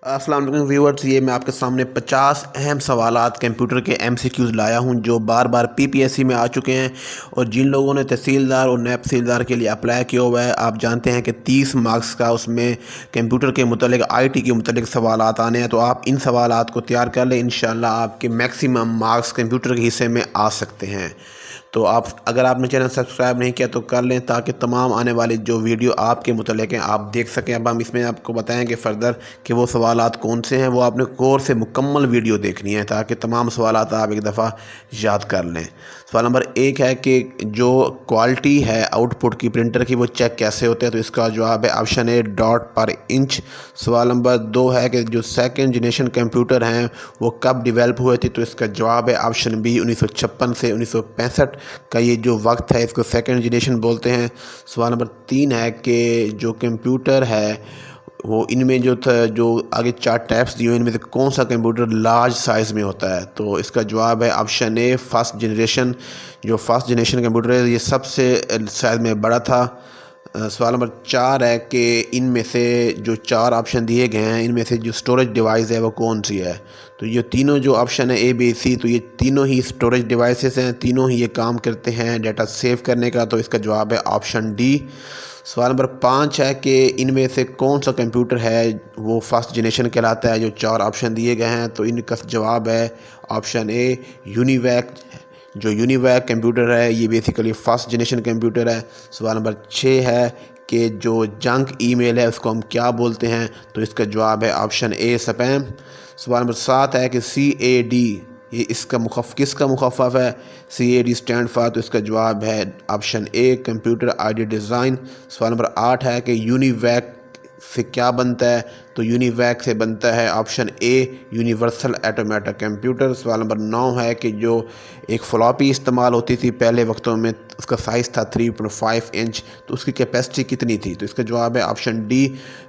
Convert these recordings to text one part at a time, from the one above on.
अस्सलाम वालेकुम व्यूअर्स, ये मैं आपके सामने 50 अहम सवालात कंप्यूटर के MCQs लाया हूँ जो बार बार PPSC में आ चुके हैं। और जिन लोगों ने तहसीलदार और नैब तहसीलदार के लिए अप्लाई किया हुआ है, आप जानते हैं कि 30 मार्क्स का उसमें कंप्यूटर के मुतालिक IT के मुतालिक सवालात आने हैं। तो आप इन सवालात को तैयार कर लें, इंशाल्लाह आपके मैक्सिमम मार्क्स कंप्यूटर के हिस्से में आ सकते हैं। तो आप अगर आपने चैनल सब्सक्राइब नहीं किया तो कर लें, ताकि तमाम आने वाली जो वीडियो आपके मुतालिक हैं आप देख सकें। अब हम इसमें आपको बताएंगे फ़र्दर कि वो सवालात कौन से हैं। वो आपने कोर्स से मुकम्मल वीडियो देखनी है ताकि तमाम सवालात आप एक दफ़ा याद कर लें। सवाल नंबर 1 है कि जो क्वालिटी है आउटपुट की प्रिंटर की वो चेक कैसे होते हैं, तो इसका जवाब है ऑप्शन ए डॉट पर इंच। सवाल नंबर 2 है कि जो सेकंड जनरेशन कंप्यूटर हैं वो कब डेवलप हुए थे, तो इसका जवाब है ऑप्शन बी 1956 से 1965 का ये जो वक्त है इसको सेकंड जनरेशन बोलते हैं। सवाल नंबर 3 है कि जो कंप्यूटर है वो इनमें जो था जो आगे 4 टैब्स दिए हुए इनमें से कौन सा कंप्यूटर लार्ज साइज़ में होता है, तो इसका जवाब है ऑप्शन ए फर्स्ट जनरेशन। जो फर्स्ट जनरेशन कंप्यूटर है ये सबसे साइज़ में बड़ा था। सवाल नंबर 4 है कि इनमें से जो 4 ऑप्शन दिए गए हैं इनमें से जो स्टोरेज डिवाइस है वो कौन सी है, तो ये तीनों जो ऑप्शन है ABC, तो ये तीनों ही स्टोरेज डिवाइसेस हैं, तीनों ही ये काम करते हैं डाटा सेव करने का, तो इसका जवाब है ऑप्शन डी। सवाल नंबर 5 है कि इनमें से कौन सा कंप्यूटर है वो फर्स्ट जनरेशन कहलाता है। जो 4 ऑप्शन दिए गए हैं तो इनका जवाब है ऑप्शन ए यूनिवैक। जो यूनिवैक कंप्यूटर है ये बेसिकली फर्स्ट जनरेशन कंप्यूटर है। सवाल नंबर 6 है कि जो जंक ईमेल है उसको हम क्या बोलते हैं, तो इसका जवाब है ऑप्शन ए स्पैम। सवाल नंबर 7 है कि CAD ये इसका किसका मुखफ़फ़ है, CAD स्टैंड फॉर, तो इसका जवाब है option a computer ID design. सवाल नंबर 8 है कि यूनिवैक से क्या बनता है, तो यूनिवैक से बनता है option a universal automatic computer. सवाल नंबर 9 है कि जो एक फ्लॉपी इस्तेमाल होती थी पहले वक्तों में, उसका साइज़ था 3.5 इंच, तो उसकी कैपेसिटी कितनी थी, तो इसका जवाब है ऑप्शन डी,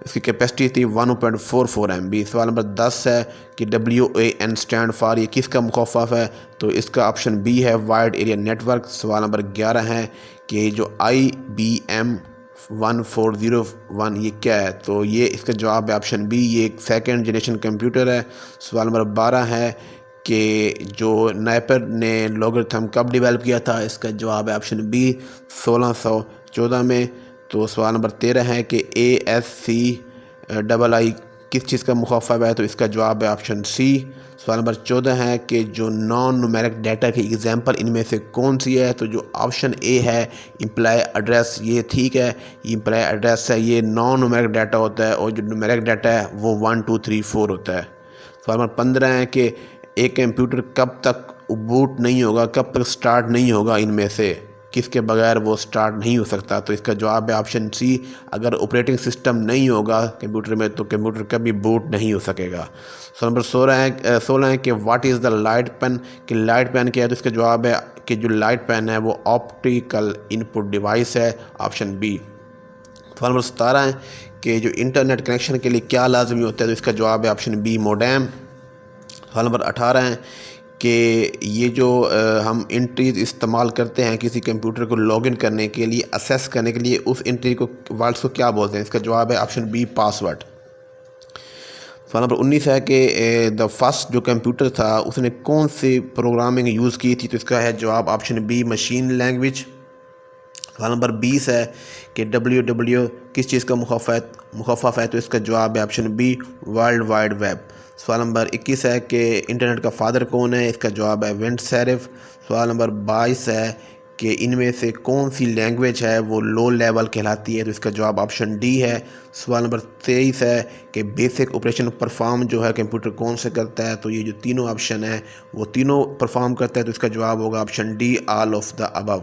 इसकी कैपेसिटी थी 1.44 MB। सवाल नंबर 10 है कि WAN स्टैंड फॉर ये किसका मुखफ़फ़ है, तो इसका ऑप्शन बी है वाइड एरिया नेटवर्क। सवाल नंबर 11 है कि जो IBM 1401 ये क्या है, तो ये इसका जवाब है ऑप्शन बी, ये एक सेकंड जनरेशन कंप्यूटर है। सवाल नंबर 12 है कि जो नाइपर ने लॉगरिथम कब डेवलप किया था, इसका जवाब है ऑप्शन बी 1614 में। तो सवाल नंबर 13 है कि ASCII किस चीज़ का मुखफ़फ़ है, तो इसका जवाब है ऑप्शन सी। सवाल नंबर 14 है कि जो नॉन न्यूमेरिक डाटा की एग्जांपल इनमें से कौन सी है, तो जो ऑप्शन ए है इम्प्लाई एड्रेस, ये ठीक है, इम्प्लाई एड्रेस है, ये नॉन न्यूमेरिक डाटा होता है, और जो न्यूमेरिक डाटा है वो 1 2 3 4 होता है। सवाल नंबर 15 है कि एक कंप्यूटर कब तक बूट नहीं होगा, कब तक स्टार्ट नहीं होगा, इनमें से किसके बगैर वो स्टार्ट नहीं हो सकता, तो इसका जवाब है ऑप्शन सी, अगर ऑपरेटिंग सिस्टम नहीं होगा कंप्यूटर में तो कंप्यूटर कभी बूट नहीं हो सकेगा। सो नंबर 16 है कि what is the light pen, कि लाइट पेन क्या है, तो इसका जवाब है कि जो लाइट पेन है वो ऑप्टिकल इनपुट डिवाइस है, ऑप्शन बी। सवाल नंबर 17 है कि जो इंटरनेट कनेक्शन के लिए क्या लाजमी होता है, तो इसका जवाब है ऑप्शन बी मोडेम। सवाल नंबर 18 है कि ये जो हम एंट्रीज इस्तेमाल करते हैं किसी कंप्यूटर को लॉगिन करने के लिए, असेस करने के लिए, उस एंट्री को वर्ड्स को क्या बोलते हैं, इसका जवाब है ऑप्शन बी पासवर्ड। सवाल नंबर 19 है कि द फर्स्ट जो कंप्यूटर था उसने कौन सी प्रोग्रामिंग यूज़ की थी, तो इसका है जवाब ऑप्शन बी मशीन लैंग्वेज। सवाल नंबर 20 है कि WWW किस चीज़ का मुखफ़फ़ है, तो इसका जवाब है option B World Wide Web. सवाल नंबर 21 है कि इंटरनेट का फादर कौन है, इसका जवाब है विंड सेरिफ। सवाल नंबर 22 है कि इनमें से कौन सी लैंग्वेज है वो लो लेवल कहलाती है, तो इसका जवाब ऑप्शन डी है। सवाल नंबर 23 है कि बेसिक ऑपरेशन परफॉर्म जो है कंप्यूटर कौन से करता है, तो ये जो तीनों ऑप्शन है वो तीनों परफॉर्म करता है, तो इसका जवाब होगा option D all of the above.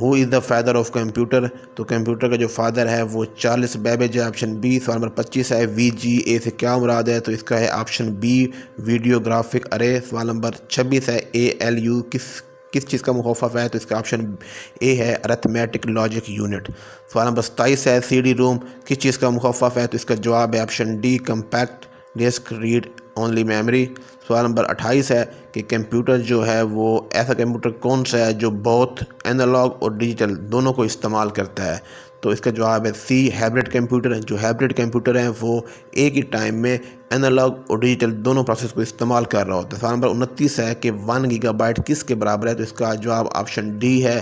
Who is the father of computer, तो कंप्यूटर का जो फादर है वो चार्ल्स बेबेज है, ऑप्शन बी। सवाल नंबर 25 है VGA से क्या मुराद है, तो इसका है ऑप्शन बी वीडियो ग्राफिक अरे। सवाल नंबर 26 है ALU किस चीज़ का मुखफ़फ़ है, तो इसका ऑप्शन ए है अरिथमेटिक लॉजिक यूनिट। सवाल नंबर 27 है CD रोम किस चीज़ का मुखफ़फ़ है, तो इसका जवाब है option D compact disk read only memory. सवाल नंबर 28 है कि कंप्यूटर जो है वो ऐसा कंप्यूटर कौन सा है जो बहुत एनालॉग और डिजिटल दोनों को इस्तेमाल करता है, تو اس کا جواب ہے سی ہیبرڈ کمپیوٹر. جو ہیبرڈ کمپیوٹر ہیں وہ ایک ہی ٹائم میں انالوگ اور ڈیجیٹل دونوں پروسیس کو استعمال کر رہا ہوتا ہے. سوال نمبر 29 ہے کہ 1 گیگا بائٹ کس کے برابر ہے؟ تو اس کا جواب آپشن ڈی ہے.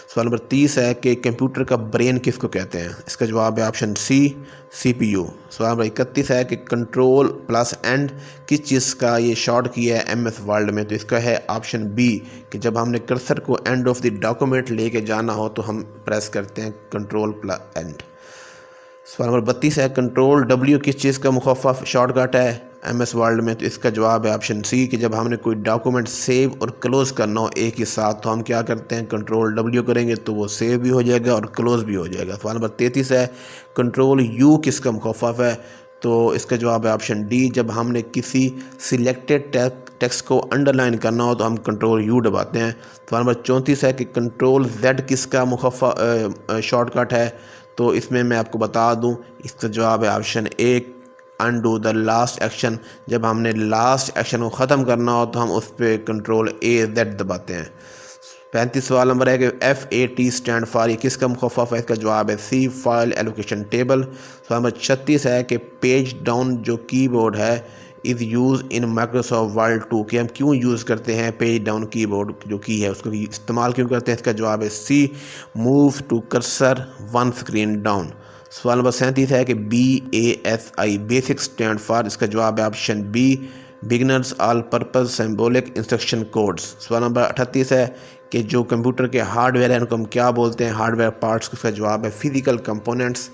سوال نمبر 30 ہے کہ کمپیوٹر کا برین کس کو کہتے ہیں؟ اس کا جواب ہے آپشن سی پی یو. سوال نمبر 31 ہے کہ کنٹرول پلس اینڈ کس چیز کا یہ شارٹ کیا ہے ایم ایس ورلڈ میں؟ تو اس کا ہے آپشن بی کہ جب ہم نے کرسر کو اینڈ آف دی ڈاکومنٹ لے کے جانا ہو تو ہم پریس کرتے ہیں کنٹرول پلس اینڈ. سوال نمبر 32 ہے کنٹرول ڈبلیو کس چیز کا مخفف شارٹ کٹ ہے ایم ایس ورلڈ میں؟ تو اس کا جواب ہے آپشن سی کہ جب ہم نے کوئی ڈاکومنٹ سیو اور کلوز کرنا ہو ایک ہی ساتھ تو ہم کیا کرتے ہیں کنٹرول ڈبلیو کریں گے تو وہ سیو بھی ہو جائے گا اور کلوز بھی ہو جائے گا. سوال نمبر 33 ہے کنٹرول یو کس کا مخفف ہے؟ تو اس کا جواب ہے آپشن ڈی. جب ہم نے کسی سلیکٹڈ ٹیکسٹ کو انڈر لائن کرنا ہو تو ہم کنٹرول یو دباتے ہیں. سوال نمبر 34 ہے کہ کنٹرول زیڈ کس کا مخفف شارٹ کٹ ہے؟ تو اس میں آپ کو بتا دوں اس کا جواب ہے option A undo the last action. جب ہم نے لاسٹ ایکشن کو ختم کرنا ہو تو ہم اس پہ کنٹرول اے زیڈ دباتے ہیں. 35 سوال نمبر ہے کہ F A T stand for یہ کس کا مخفف ہے؟ اس کا جواب ہے سی فائل ایلوکیشن ٹیبل. سوال نمبر 36 ہے کہ پیج ڈاؤن جو کی بورڈ ہے is use in Microsoft Word 2 کہ ہم کیوں یوز کرتے ہیں پیج ڈاؤن کی بورڈ جو کی ہے اس کو استعمال کیوں کرتے ہیں؟ اس کا جواب ہے C move to cursor one screen down. سوال نمبر 37 ہے کہ BASI بیسک اسٹینڈ فار اس کا جواب ہے option B beginners all purpose symbolic instruction codes. سوال نمبر 38 ہے کہ جو کمپیوٹر کے ہارڈ ویئر ہیں ان کو ہم کیا بولتے ہیں ہارڈ ویئر پارٹس؟ اس کا جواب ہے فزیکل کمپوننٹس.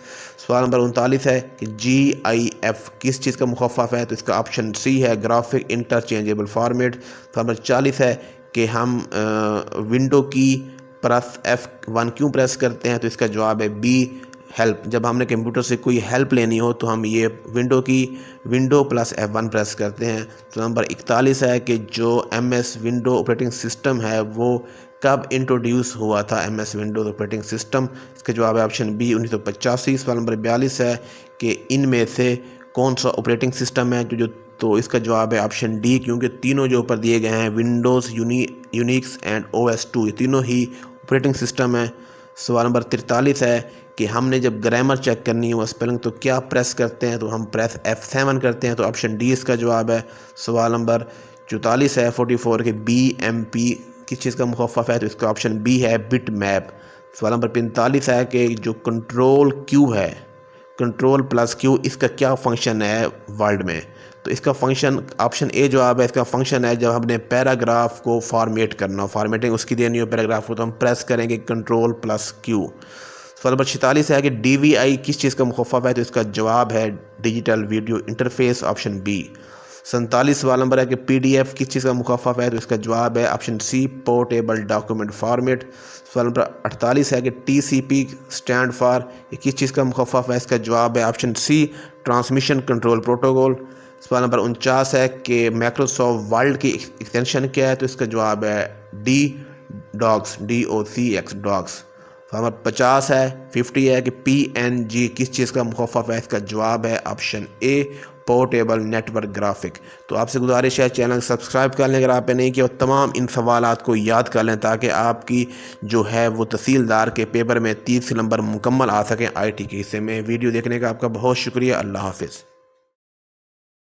سوال نمبر 39 ہے کہ GIF کس چیز کا مخفف ہے؟ تو اس کا آپشن سی ہے گرافک انٹرچینجیبل فارمیٹ. سوال نمبر 40 ہے کہ ہم ونڈو کی پرس F1 کیوں پریس کرتے ہیں؟ تو اس کا جواب ہے بی ہیلپ. جب ہم نے کمپیوٹر سے کوئی ہیلپ لینی ہو تو ہم یہ ونڈو پلس F1 پریس کرتے ہیں. تو نمبر 41 ہے کہ جو M S window operating system ہے وہ کب انٹروڈیوس ہوا تھا M S windows operating system? اس کا جواب ہے آپشن بی 1985. سوال نمبر 42 ہے کہ ان میں سے کون سا آپریٹنگ سسٹم ہے تو اس کا جواب ہے آپشن ڈی کیونکہ تینوں جو اوپر دیے گئے ہیں ونڈوز یونیکس اینڈ OS2 یہ تینوں ہی آپریٹنگ سسٹم ہے. سوال نمبر 43 ہے کہ ہم نے جب گرامر چیک کرنی ہو اسپیلنگ تو کیا پریس کرتے ہیں؟ تو ہم پریس F7 کرتے ہیں تو آپشن ڈی اس کا جواب ہے. سوال نمبر 44 ہے 44 کہ BMP کس چیز کا مخفف ہے؟ تو اس کا آپشن بی ہے بٹ میپ. سوال نمبر 45 ہے کہ جو کنٹرول کیو ہے کنٹرول پلس کیو اس کا کیا فنکشن ہے ورڈ میں؟ تو اس کا فنکشن آپشن اے جواب ہے اس کا فنکشن ہے جب ہم نے پیراگراف کو فارمیٹ کرنا ہو فارمیٹنگ اس کی دینی ہو پیراگراف کو تو ہم پریس کریں گے کنٹرول پلس کیو. سوال نمبر 46 ہے کہ DVI کس چیز کا مخفف ہے؟ تو اس کا جواب ہے digital video interface option B. 47 سوال نمبر ہے کہ PDF کس چیز کا مخفف ہے؟ تو اس کا جواب ہے option C portable document format. سوال نمبر 48 ہے کہ TCP اسٹینڈ فار یہ کس چیز کا مخفف ہے؟ اس کا جواب ہے option C transmission control protocol. سوال نمبر 49 ہے کہ مائکروسافٹ ورڈ کی ایکسٹینشن کیا ہے؟ تو اس کا جواب ہے ڈی ڈاکس DOCX ڈاکس. سوال نمبر 50 ہے 50 ہے کہ PNG کس چیز کا مخفف ہے؟ اس کا جواب ہے آپشن اے پورٹیبل نیٹورک گرافک. تو آپ سے گزارش ہے چینل سبسکرائب کر لیں اگر آپ نے نہیں کیا اور تمام ان سوالات کو یاد کر لیں تاکہ آپ کی جو ہے وہ تحصیلدار کے پیپر میں 30 نمبر مکمل آ سکیں IT کے حصے میں. ویڈیو دیکھنے کا آپ کا بہت شکریہ. اللہ حافظ.